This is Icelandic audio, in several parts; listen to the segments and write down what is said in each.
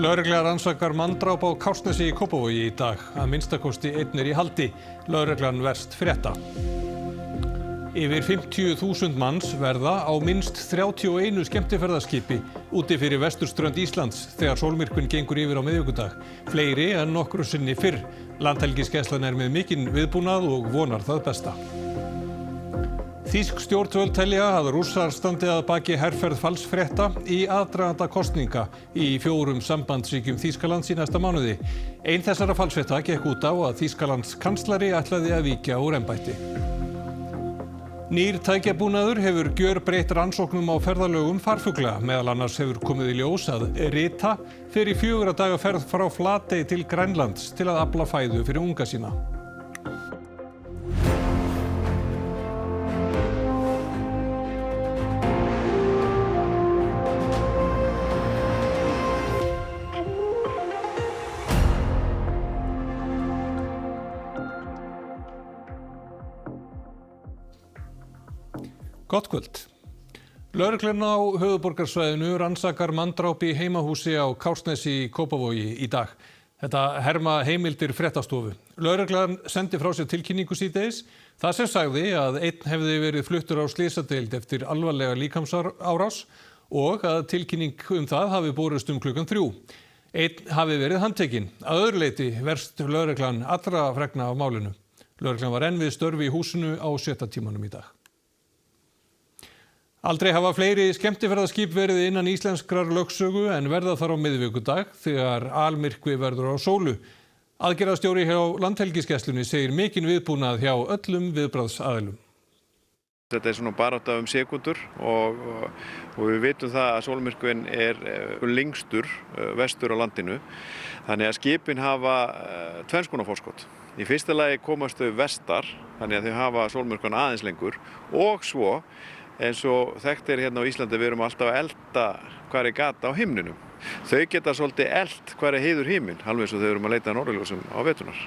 Lögregla rannsakar manndráp á Kársnesi í Kópavogi í dag. Að minnstakosti einn í haldi. Lögreglan verst frétta. Yfir 50.000 manns verða á minnst 31 skemmtiferðaskipi úti fyrir vesturströnd Íslands þegar sólmyrkvinn gengur yfir á miðvikudag. Fleiri en nokkru sinni fyrr. Landhelgisgæslan með mikinn viðbúnað og vonar það besta. Þýsk stjórnvöld telja að Rússar standi að baki herferð falsfrétta í aðdraganda kosninga í 4 sambandsríkjum Þýskalands í næsta mánuði. Ein þessara falsfrétta gekk út á að Þýskalands kanslari ætlaði að víkja úr embætti. Nýr tækjabúnaður hefur gjörbreytt rannsóknum á ferðalögum farfugla. Meðal annars hefur komið í ljós að Rita fer í 4 daga ferð frá Flatey til Grænlands til að afla fæðu fyrir unga sína. Gott kvöld. Lögreglan á höfuðborgarsvæðinu rannsakar manndráp í heimahúsi á Kársnesi í Kópavogi í dag. Þetta herma heimildir fréttastofu. Lögreglan sendi frá sér tilkynningu síðdegis þar sem sagði að einn hefði verið fluttur á slysadeild eftir alvarlega líkamsárás og að tilkynning það hafi borist klukkan 3. Einn hafi verið handtekinn. Að öðru leyti verst lögreglan allra fregna af málinu. Lögreglan var enn við störfi í húsinu á 7. tímanum í dag. Aldrei hafa fleiri skemmtiferðaskip verið innan íslenskrar lögsögu en verða þar á miðvikudag þegar almyrkvi verður á sólu. Aðgerðarstjóri hjá Landhelgisgæslunni segir mikinn viðbúnað hjá öllum viðbragðsaðilum. Þetta svona barátta sekúndur og við vitum það að sólmyrkvinn lengstur vestur á landinu. Þannig að skipin hafa tvenns konar forskot. Í fyrsta lagi komast þau vestar, þannig að þau hafa sólmyrkvann aðeins lengur og svo eins og þekkt hérna á Íslandi við erum alltaf að elda hvar gat á himninum. Þau geta svolítið elt hvar heiður himinn, alveg eins og þau erum að leita að norðurljósum á veturnar.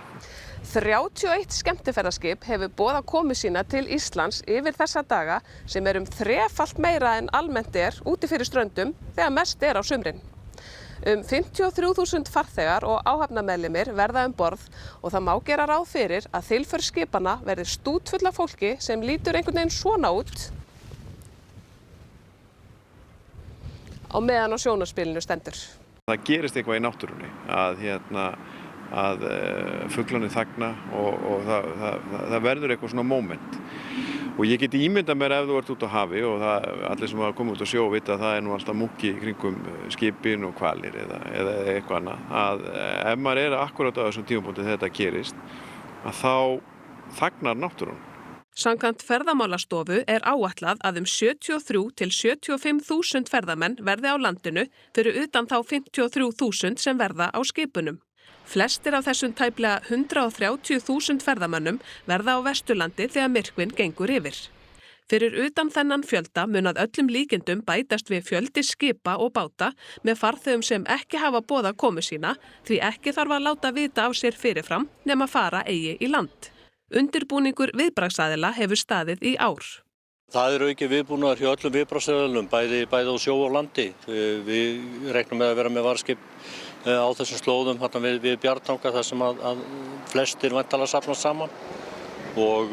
31 skemmtiferðaskip hefur boðað komu sína til Íslands yfir þessa daga sem 3-falt meira en almennt úti fyrir ströndum þegar mest á sumrin. 53.000 farþegar og áhafnameðlimir verða borð og það má gera ráð fyrir að þilför skipanna verði stútfull af fólki sem lítur einhvern veginn svona út á meðan á sjónarspilinu stendur. Það gerist eitthvað í náttúrunni að fuglarnir þagna og það verður eitthvað svona moment. Og ég get ímyndað mér ef þú ert út á hafi og allir sem hafa komið út á sjó vita að það nú alltaf múkki í kringum skipin og hvalir eða eitthvað annað. Að ef maður akkurat á þessum tímapunkti þegar þetta gerist, að þá þagnar náttúrun. Samkvæmt Ferðamálastofu áætlað að 73 til 75.000 ferðamenn verði á landinu fyrir utan þá 53.000 sem verða á skipunum. Flestir af þessum tæplega 130.000 ferðamönnum verða á Vesturlandi þegar myrkvinn gengur yfir. Fyrir utan þennan fjölda mun að öllum líkindum bætast við fjöldi skipa og báta með farþegum sem ekki hafa boðað komu sína því ekki þarf að láta vita á sér fyrirfram nema fara eigi í land. Undirbúningur viðbragðsaðila hefur staðið í ár. Það aukið viðbúnaður hjá öllum viðbragðsaðilum, bæði á sjó og landi. Við reiknum með að vera með varðskip á þessum slóðum við Bjartanga þar sem að flestir væntanlega safnast saman. Og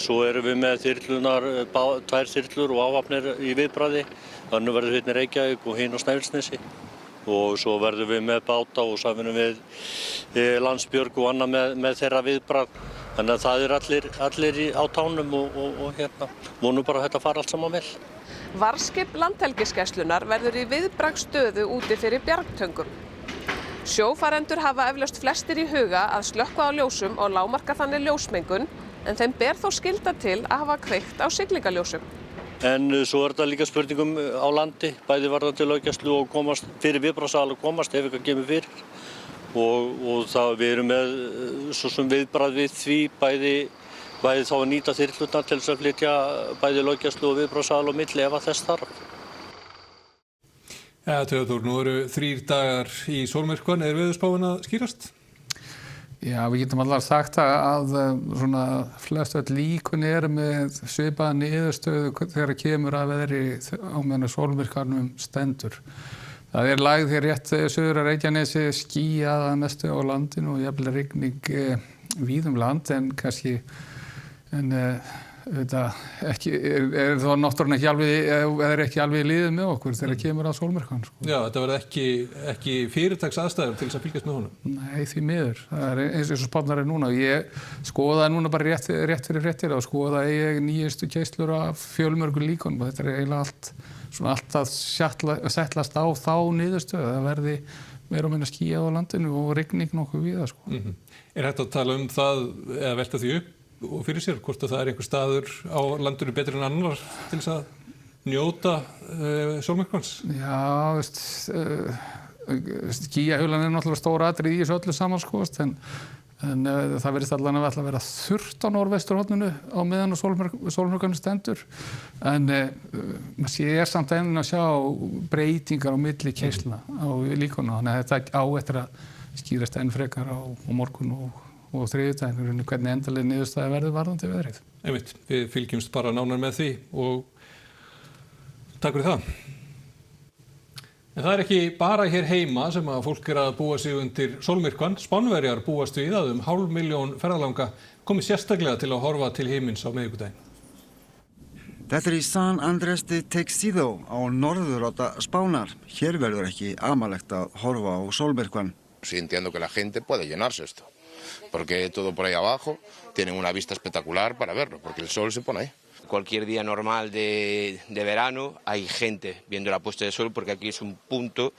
svo erum við með þyrlunar, 2 þyrlur og áhafnir í viðbragði. Önnur verður hérna í Reykjavík og hin á Snæfellsnesi. Og svo verðum við með báta og samvinnum við Landsbjörg og annað með þeirra viðbragð. Þannig að það allir á tánum og vonum bara að þetta fara allt saman vel. Varðskip Landhelgisgæslunnar verður í viðbragðsstöðu úti fyrir Bjargtöngum. Sjófarendur hafa eflaust flestir í huga að slökkva á ljósum og lágmarka þannig ljósmengun, en þeim ber þó skylda til að hafa kveikt á siglingaljósum. En svo þetta líka spurningum á landi, bæði varðandi löggæslu og komast fyrir viðbragðsaðila og komast ef eitthvað kemur fyrir. Og við erum með svo sem viðbragð við því bæði þá að nýta þyrlurnar til þess að flytja bæði löggæslu og viðbragðsaðila á milli ef að þess þarf. Theodór, nú eru 3 dagar í sólmyrkvann. Veðurspáin að skýrast? Já, við getum allar sagt að svona flest öll líkun með svipaða niðurstöðu þegar kemur að veðri á meðan sólmyrkvanum stendur. Það lægð hér rétt suður að Reykjanesi, skýjað að mestu á landinu og jafnvel rigning víðum land en kannski ekki, þá náttúrulega ekki alveg í liðið með okkur þegar kemur að sólmyrkvann. Sko. Já, þetta verður ekki fyrirtaks aðstæður til þess að fylgjast með honum. Nei, því miður. Það eins og spárnar núna. Ég skoðaði núna bara rétt fyrir fréttir og skoðaði ég nýjustu keyslur af fjölmörgum líkonum og þetta eiginlega allt að settlast á þá niðurstöðu. Það verði meira og minna skýjað á landinu og rigning nokkuð víða. Sko. Er hægt að tala um það eða velta því upp og fyrir sér hvort að það einhver staður á landinu betri en annar til þess að njóta sólmyrkvans? Já, skýjahjulan náttúrulega stóra atriði í þessu öllu saman sko, en það verðist allavega að vera þurrt á norðvesturhorninu á meðan sólmyrkvanu stendur en maður sér samt enn að sjá breytingar á milli keyslna á líkonu þannig að þetta á eftir að skýrast enn frekar á morgun og þriðjudaginn, hvernig endalega niðurstaða verður varðandi veðrið. Einmitt, við fylgjumst bara nánar með því og takk fyrir það. En það er ekki bara hér heima sem að fólk að búa sig undir sólmyrkvann. Spánverjar búast við að 500.000 ferðalanga komi sérstaklega til að horfa til himins á miðvikudaginn. Þetta í San Andrés de Texido á norðuráta Spánar. Hér verður ekki amalegt að horfa á sólmyrkvann. Sí, entiendo que la gente puede llenarse esto. Porque todo por ahí abajo tienen una vista espectacular para verlo, porque el sol se pone ahí. Cualquier día normal de verano hay gente viendo la puesta de sol porque aquí es un punto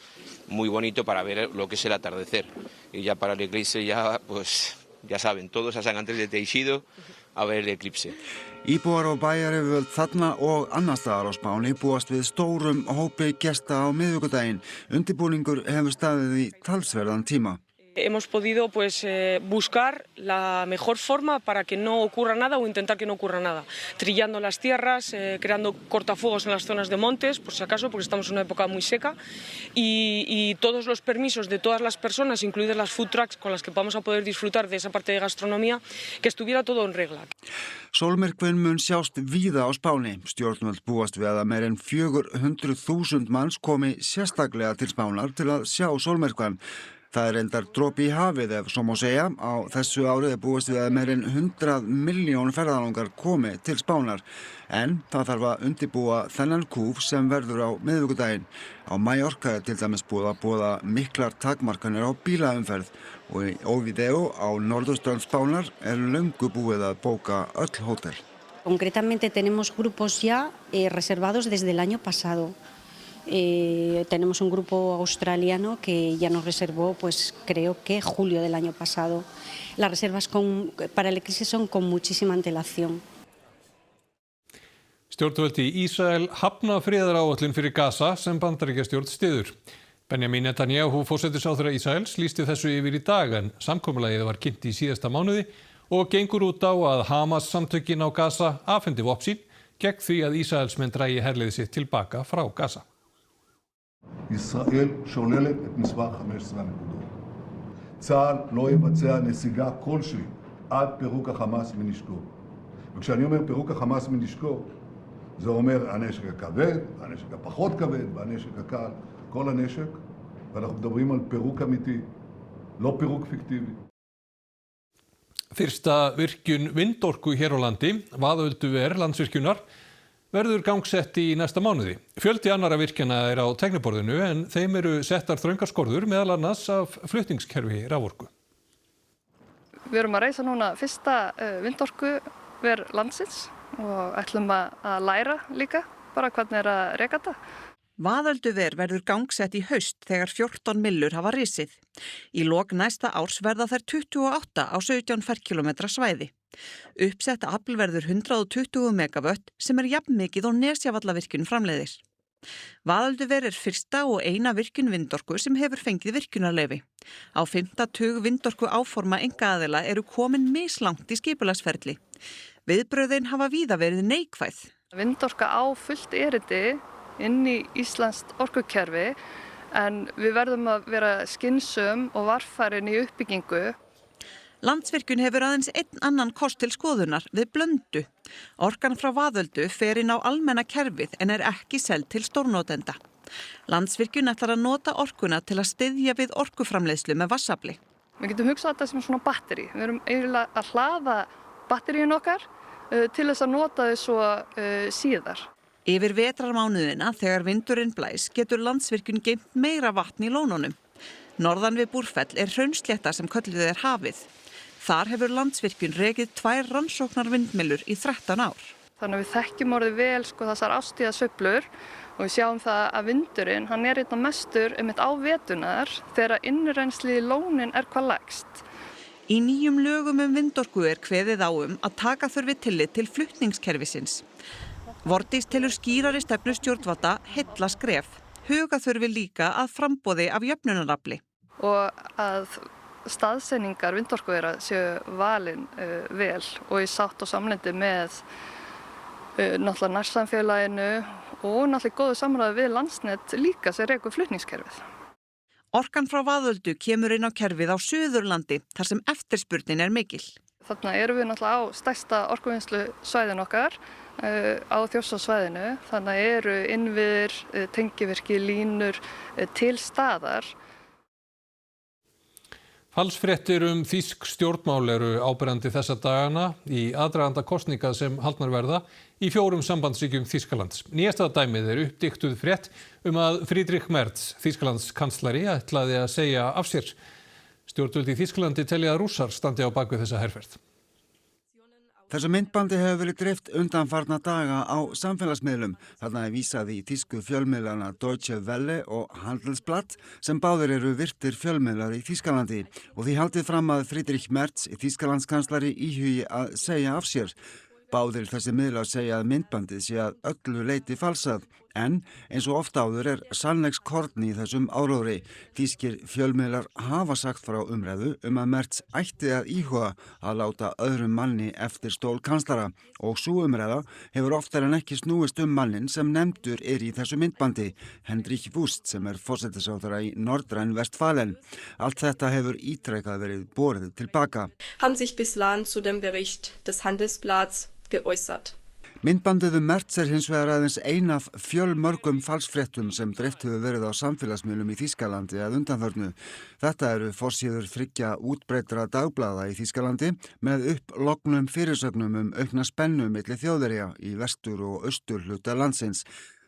muy bonito para ver lo que es el atardecer. Y ya para el eclipse ya, pues, ya saben, todos a San Andrés de Teixido a ver el eclipse. Íbúar og bæjaryfirvöld þarna og annars staðar á Spáni búast við stórum hópi gesta á miðvikudaginn. Undirbúningur hefur staðið í talsverðan tíma. Hemos podido buscar la mejor forma para que no ocurra nada o intentar que no ocurra nada. Trillando las tierras, creando cortafuegos en las zonas de montes, por si acaso, porque estamos en una época muy seca. Y todos los permisos de todas las personas, incluidas las food trucks con las que vamos a poder disfrutar de esa parte de gastronomía, que estuviera todo en regla. Sólmyrkvinn mun sjást víða á Spáni. Stjórnvöld búast við að meira en 400.000 manns komi sérstaklega til Spánar til að sjá sólmyrkvann. Það reyndar dropi í hafið ef svo má segja. Á þessu árið búast við að meira en 100 milljón ferðalangar komi til Spánar. En það þarf að undirbúa þennan kúf sem verður á miðvikudaginn. Á Mallorca til dæmis búið að boða miklar takmarkanir á bílaumferð og í Oviedo á norðurströnd Spánar löngu búið að bóka öll hótel. Concretamente tenemos grupos ya reservados desde el año pasado. Tenemos un grupo australiano que ya nos reservó, pues creo que julio del año pasado. Las reservas para el eclipse son con muchísima antelación. Stjórnvöld í Ísrael hafna friðaráætlun fyrir Gaza sem Bandaríkjastjórn styður. Benjamin Netanyahu, forsætisráðherra Ísraels, lýsti þessu yfir í dag en samkomulagið var kynnt í síðasta mánuði og gengur út á að Hamas samtökin á Gaza afhendi vopn sín gegn því að Ísraelsmenn dragi herliðið sitt tilbaka frá Gaza. ישראל שוללת את מספר 15 הנקודות. צה"ל לא יבצע נסיגה כלשהי עד פירוק החמאס מנשקו. וכשאני אומר פירוק החמאס מנשקו, זה אומר הנשק הכבד, הנשק הפחות כבד, והנשק הקל, כל הנשק, ואנחנו מדברים על פירוק אמיתי, לא פירוק פיקטיבי. Fyrsta virkjun vindorku hér á landi, Vaðölduver Landsvirkjunar, verður gangsett í næsta mánuði. Fjöldi annarra virkjana á tekniborðinu en þeim eru settar þröngar skorður meðal annars af flutningskerfi raforku. Við erum að reisa núna fyrsta vindorkuver landsins og ætlum að læra líka bara hvernig að reka þetta. Vaðölduver verður gangsett í haust þegar 14 myllur hafa risið. Í lok næsta árs verða þær 28 á 17 ferkilometra svæði. Uppsett afl verður 120 megavött sem jafn mikið og Nesjavallavirkjun framleiðir. Vaðölduver fyrsta og eina virkjun vindorku sem hefur fengið virkjunarleyfi. Á 5. tug vindorku áforma einkaaðila eru komin mislangt í skipulagsferli. Viðbrögðin hafa víða verið neikvæð. Vindorka á fullt erindi inn í íslenskt orkukerfi en við verðum að vera skynsöm og varfærin í uppbyggingu. Landsvirkjun hefur aðeins einn annan kost til skoðunar við Blöndu. Orkan frá Vaðöldu fer inn á almenna kerfið en ekki seld til stórnotenda. Landsvirkjun ætlar að nota orkuna til að styðja við orkuframleiðslu með vatnsafli. Við getum hugsað þetta sem svona batteri. Við erum eiginlega að hlaða batteríun okkar til þess að nota þau svo síðar. Yfir vetrarmánuðina þegar vindurinn blæs getur Landsvirkjun geymt meira vatn í lónunum. Norðan við Búrfell hraunsletta sem kölluð hafið. Þar hefur Landsvirkjun rekið 2 rannsóknarvindmyllur í 13 ár. Þannig að við þekkjum orðið vel þessar árstíðasveiflur og við sjáum það að vindurinn hann einna mestur á vetunar þegar innrennsli í lónin hvað lægst. Í nýjum lögum vindorku kveðið á að taka þurfi tillit til flutningskerfisins. Vordís telur skýrari stefnu stjórnvalda heilla skref. Huga þurfi líka að framboði af jöfnunarafli. Og að staðsetningar vindorkuvera séu valin vel og í sátt og samlyndi með náttúrulega nærsamfélaginu og náttúrulega góðu samræði við Landsnet líka sem rekur flutningskerfið. Orkan frá Vaðöldu kemur inn á kerfið á Suðurlandi þar sem eftirspurnin mikil. Þarna erum við náttúrulega á stærsta orkuvinnslu svæðin okkar á Þjórsársvæðinu. Þannig eru innviðir, tengivirki, línur til staðar. Falsfréttir þýsk stjórnmál eru áberandi þessa dagana í aðdraganda kosninga sem haldnar verða í 4 sambandsríkjum Þýskalands. Nýjasta dæmið uppdiktuð frétt að Friedrich Merz, Þýskalands kanslari, ætlaði að segja af sér. Stjórnvöld í Þýskalandi telja að Rússar standi á bakvið þessa herferð. Þessu myndbandi hefur verið dreift undanfarna daga á samfélagsmiðlum. Þarna vísað í þýsku fjölmiðlana Deutsche Welle og Handelsblatt sem báðir eru virtir fjölmiðlar í Þýskalandi og því haldið fram að Friedrich Merz, Þýskalandskanslari, íhugi að segja af sér. Báðir þessi miðlar segja að myndbandið sé að öllu leyti falsað, en eins og oft áður sannleikskorn í þessum áróðri. Þýskir fjölmiðlar hafa sagt frá umræðu að Merz ætti að íhuga að láta öðrum manni eftir stól kanslara og sú umræða hefur oftar en ekki snúist mannin sem nefndur í þessu myndbandi, Hendrik Wüst, sem forsætisráðherra í Nordrhein-Westfalen. Allt þetta hefur ítrekað verið borið tilbaka. Haben sich bislang zu dem Bericht des Handelsblatts geäußert. Myndbandið Merz hins vegar aðeins ein af fjölmörgum falsfréttum sem dreift hefur verið á samfélagsmiðlum í Þýskalandi að undanförnu. Þetta eru forsíður 3 útbreiddra dagblaða í Þýskalandi með upplognum fyrirsögnum aukna spennu milli þjóðverja í vestur og austurhluta landsins.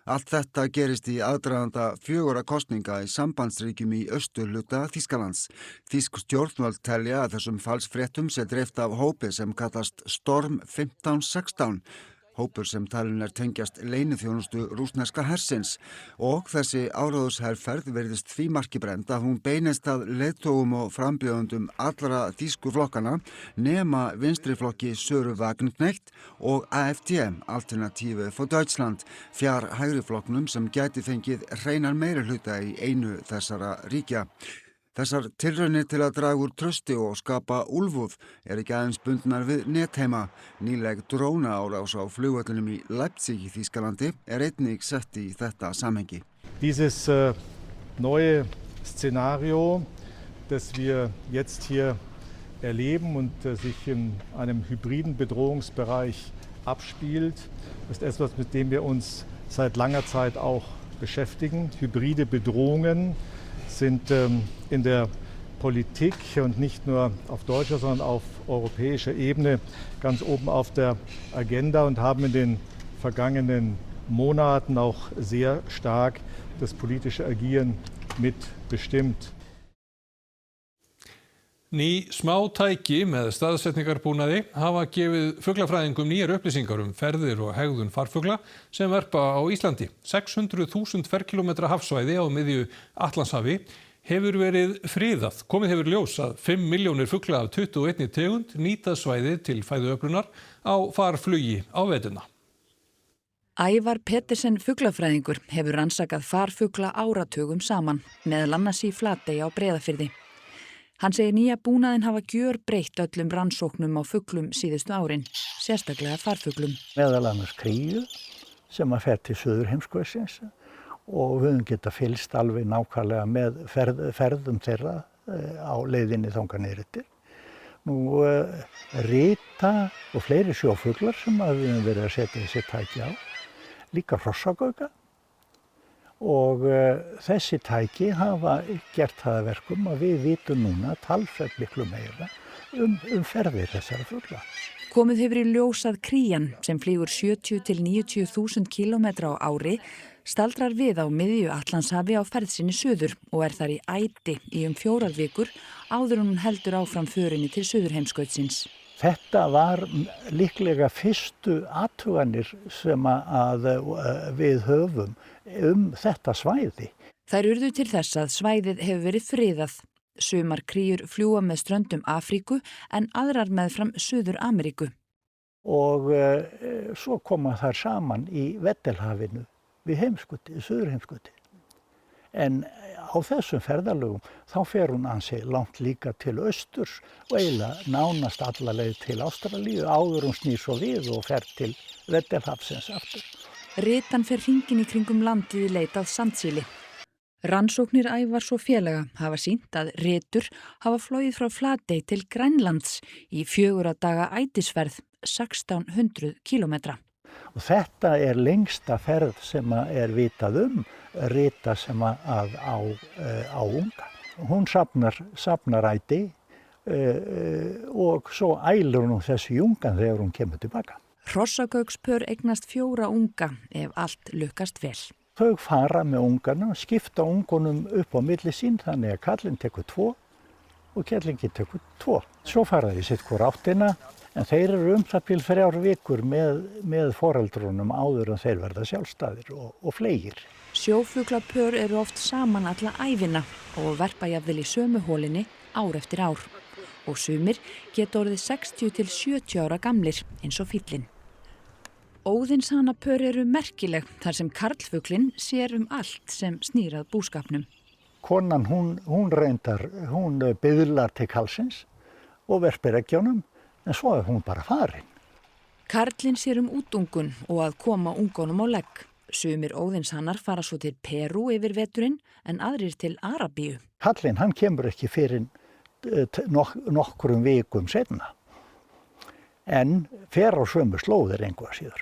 Allt þetta gerist í aðdraganda 4 kosninga í sambandsríkjum í austurhluta Þýskalands. Þýsk stjórnvöld telja að þessum falsfréttum sé dreift af hópi sem kallast Storm 1516. Hópur sem talin tengjast leyniþjónustu rússneska hersins og þessi áráðusherferð virðist því marki brennd að hún beinist að leiðtogum og frambjóðendum allra þýsku flokkana nema vinstriflokki Söru Wagenknecht og AfD, Alternative for Deutschland, fjár hægri flokknum sem gæti fengið hreinan meirihluta í einu þessara ríkja. Þessar tilraunir til að draga úr trausti og skapa úlfúð ekki aðeins bundnar við netheima. Nýleg drónaárás á flugvöllunum í Leipzig í Þýskalandi einnig sett í þetta samhengi. Dieses neue Szenario, das wir jetzt hier erleben und sich in einem hybriden Bedrohungsbereich abspielt, ist etwas, mit dem wir uns seit langer Zeit auch beschäftigen. Hybride Bedrohungen sind in der Politik und nicht nur auf deutscher, sondern auf europäischer Ebene ganz oben auf der Agenda und haben in den vergangenen Monaten auch sehr stark das politische Agieren mitbestimmt. Ný smátæki með staðsetningarbúnaði hafa gefið fuglafræðingum nýjar upplýsingar ferðir og hegðun farfugla sem verpa á Íslandi. 600.000 ferkílómetra hafsvæði á miðju Atlantshafi hefur verið friðað. Komið hefur ljós að 5 milljónir fugla af 21 tegund nýta svæðið til fæðuöflunar á farflugi á veturna. Ævar Pettersen fuglafræðingur hefur rannsakað farfugla áratugum saman, meðal annars í Flatey á Breiðafirði. Hann segir nýja búnaðinn hafa gjörbreytt öllum rannsóknum á fuglum síðustu árin, sérstaklega farfuglum. Meðal annars kríu sem að fer til suðurheimskautsins og við höfum geta fylgst alveg nákvæmlega með ferðum þeirra á leiðinni þangað niður eftir. Nú rita og fleiri sjófuglar sem við höfum verið að setja þessi tæki á, líka hrossagauka og þessi tæki hafa gert það að verkum að við vitum núna talsvert miklu meira ferðir þessara fugla. Komið hefur í ljós að krían sem flýgur 70 til 90.000 kílómetra á ári staldrar við á miðju Atlantshafi á ferð sinni suður og þar í æti í 4 vikur áður en hún heldur áfram förinni til suðurheimskautsins. Þetta var líklega fyrstu athuganir sem að við höfum þetta svæði. Þær urðu til þess að svæðið hefur verið friðað. Sumar kríur fljúga með ströndum Afríku en aðrar meðfram Suður-Ameríku. Og svo koma þær saman í Weddellhafinu við heimskauti, Suðurheimskauti. En á þessum ferðalögum þá fer hún ansi langt líka til austurs og eiginlega nánast alla leið til Ástralíu áður hún snýr svo við og fer til Weddellhafsins aftur. Ritan fer hringinn í kringum landið í leit að sandsíli. Rannsóknir Ævars og félaga hafa sýnt að ritur hafa flogið frá Flatey til Grænlands í 4 daga ætisferð 1600 kílómetra. Og þetta er lengsta ferð sem vitað rita sem á unga. Hún safnar æti og svo ælir hún þessi ungan þegar hún kemur tilbaka. Hrossagauksspör eignast 4 unga ef allt lukkast vel. Þau fara með ungarna, skipta ungunum upp á milli sín, þannig að kallinn tekur 2 og kellingin tekur 2. Svo fara þeir sitt hvor áttina, en þeir eru það bil 3 vikur með foreldrunum áður en þeir verða sjálfstæðir og fleygir. Sjófuglapör eru oft saman alla ævina og verpa jafnvel í sömu hólinni ár eftir ár. Og sumir geta orðið 60 til 70 ára gamlir eins og fíllinn. Óðinshanapör eru merkileg þar sem karlfuglinn sér allt sem snýr að búskapnum. Konan hún biðlar til karlsins og verpir eggjunum, en svo er hún bara farin. Karlinn sér útungun og að koma ungunum á legg. Sumir óðinshanar fara svo til Perú yfir veturinn en aðrir til Arabíu. Karlinn hann kemur ekki fyrir nokkrum vikum seinna, en fer á sömu slóðir engu að síður.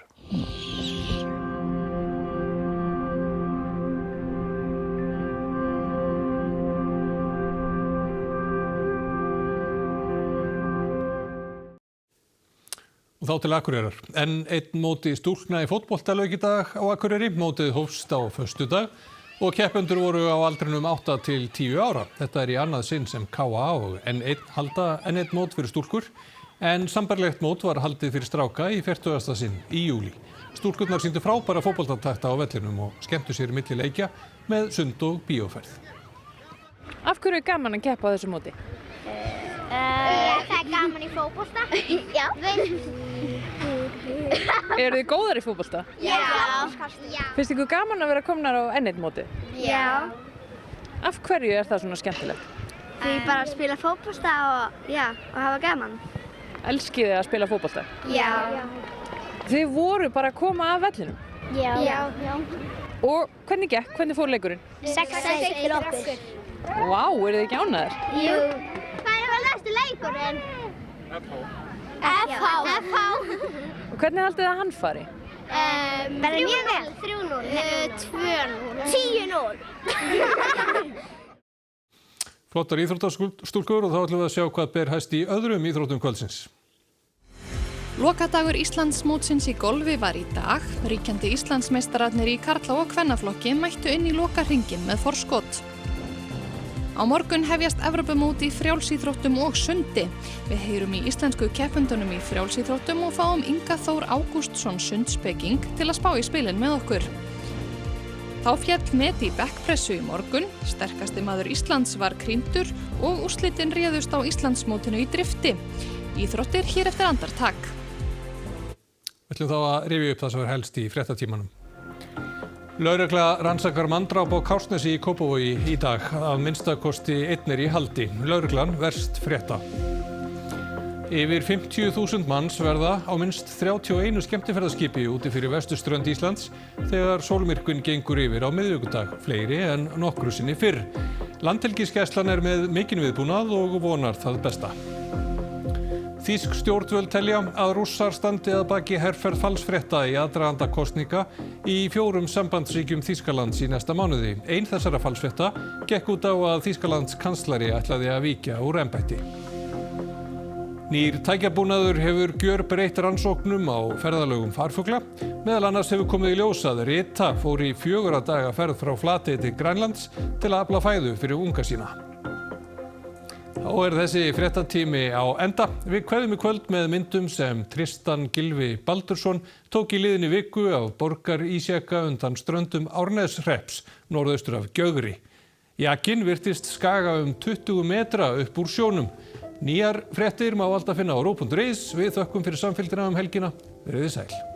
Og þá til Akureyrar. Enn einn móti stúlkna í fótbolta lauk í dag á Akureyri. Mótið hófst á föstudag og keppendur voru á aldrinum 8 til 10 ára. Þetta í annað sinn sem KA og N1 halda N1 mót fyrir stúlkur. En sambærilegt mót var haldið fyrir stráka í 40. sinn í júlí. Stúlkurnar sýndu frábæra fótboltatakta á vellinum og skemmtu sér milli leikja með sund og bíóferð. Af hverju er gaman að keppa á þessu móti? Það er gaman í fótbolta. Já. Eru þið góðar í fótbolta? Já. Finnst ykkur gaman að vera komnar á N1 móti? Já. Af hverju er það svona skemmtilegt? Því bara að spila fótbolta og hafa gaman. Elskið þið að spila fótbolta? Já. Þið voru bara að koma af vellinum? Já. Og hvernig gekk? Hvernig fór leikurinn? 6-1 fyrir okkur. Vá, eru þið ekki ánægðir? Jú. Hvað var næstu leikurinn? FH. Og hvernig haldið þið að hann fari? Bara mjög vel. 3-0. 10-0. Flottar íþróttastúlkur og þá ætlum við að sjá hvað ber hæst í öðrum íþróttum kvöldsins. Lokadagur Íslandsmótsins í golfi var í dag. Ríkjandi Íslandsmeistararnir í karla- og kvennaflokki mættu inn í lokahringinn með forskot. Á morgun hefjast Evrópumót í frjálsíþróttum og sundi. Við heyrum í íslensku keppendunum í frjálsíþróttum og fáum Inga Þór Ágústsson sundspeking til að spá í spilin með okkur. Þá féll met í bekkpressu í morgun, sterkasti maður Íslands var krýndur og úrslitin réðust á Íslandsmótinu í drifti. Íþróttir hér eftir andartak. Við ætlum þá að rifja upp það sem helst í fréttatímanum. Lögregla rannsakar manndráp á Kársnesi í Kópavogi í dag. Að minnstakosti einn í haldi. Lögreglan verst frétta. Yfir 50.000 manns verða á minnst 31 skemmtiferðaskipi úti fyrir vesturströnd Íslands þegar sólmyrkvinn gengur yfir á miðvikudag, fleiri en nokkru sinni fyrr. Landhelgisgæslan með mikinn viðbúnað og vonar það besta. Þýsk stjórnvöld telja að Rússar standi að baki herferð falsfrétta í aðdraganda kosninga í 4 sambandsríkjum Þýskalands í næsta mánuði. Ein þessara falsfrétta gekk út á að Þýskalands kanslari ætlaði að víkja úr embætti. Nýr tækjabúnaður hefur gjörbreytt rannsóknum á ferðalögum farfugla. Meðal annars hefur komið í ljós að Rita fór í 4 daga ferð frá Flatey til Grænlands til að afla fæðu fyrir unga sína. Þá þessi fréttatími á enda. Við kveðjum í kvöld með myndum sem Tristan Gylfi Baldursson tók í liðinni viku af borgarísjaka undan ströndum Árneshrepps, norðaustur af Gjögri. Jakinn virtist skaga 20 metra upp úr sjónum. Nýjar fréttir má alltaf finna á rú.is. Við þökkum fyrir samfylgdina helgina. Verið þið sæl.